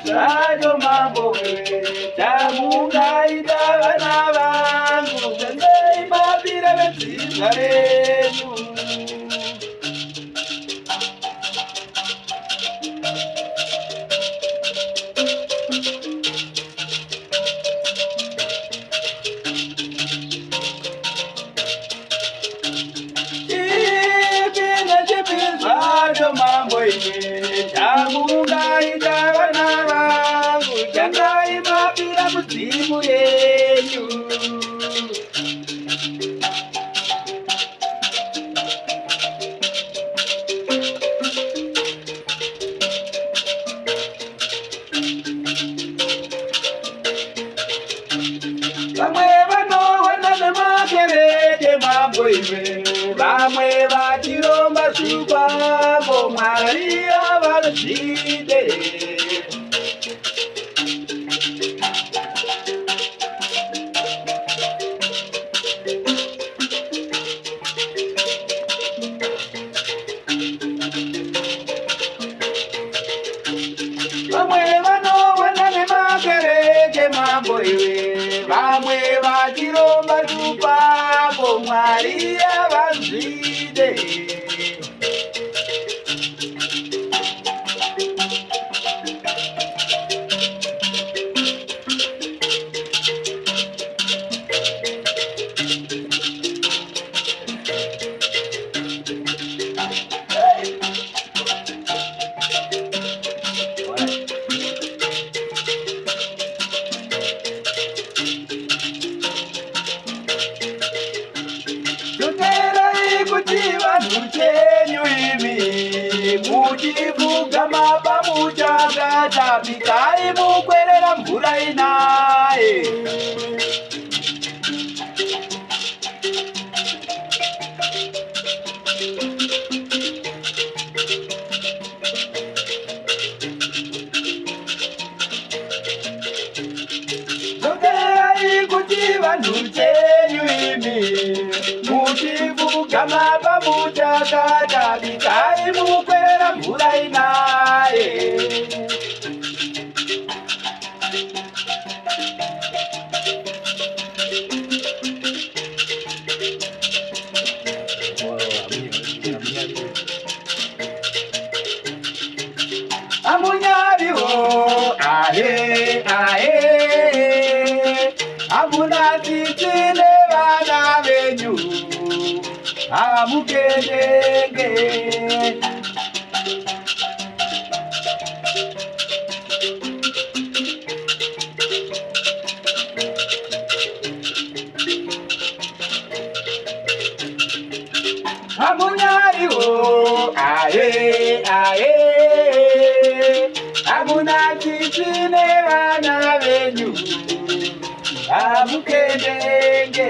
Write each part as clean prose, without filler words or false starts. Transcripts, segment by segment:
Sayo mambo chamungaida vana vangu tendei mapira vetsinga renyu chipinda chipisayo mambo ine chamungaida mudzimu yenyu vamwe vanowana nemakereke mambo iwe vamwe vatiromba zvupambo mwari avanozvide vamwe vanowana nemakereke mambo iwe vamwe vatiromba zvupambo mwari avanzvide Chenyu imi muchivuga maba muchakata pikai mukwerera mvura inaye zokerai kuti vanhu chenyu imi muchivuga maba muchakata pikai mukwerera mvura inaye amunyariho ahe ahe amuna titine vana venyu amukendenge amunyariho ahe ahe amuna titine vana venyu amukendenge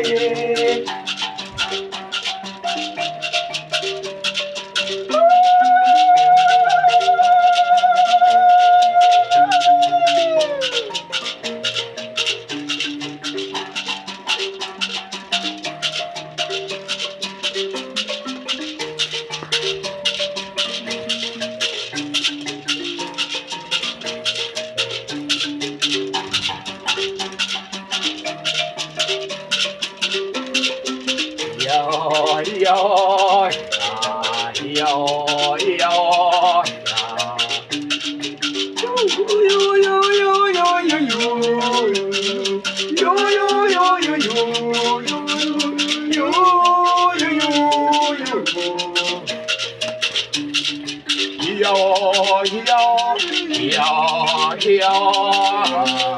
yo, yo, yo, yo, yo, yo, yo.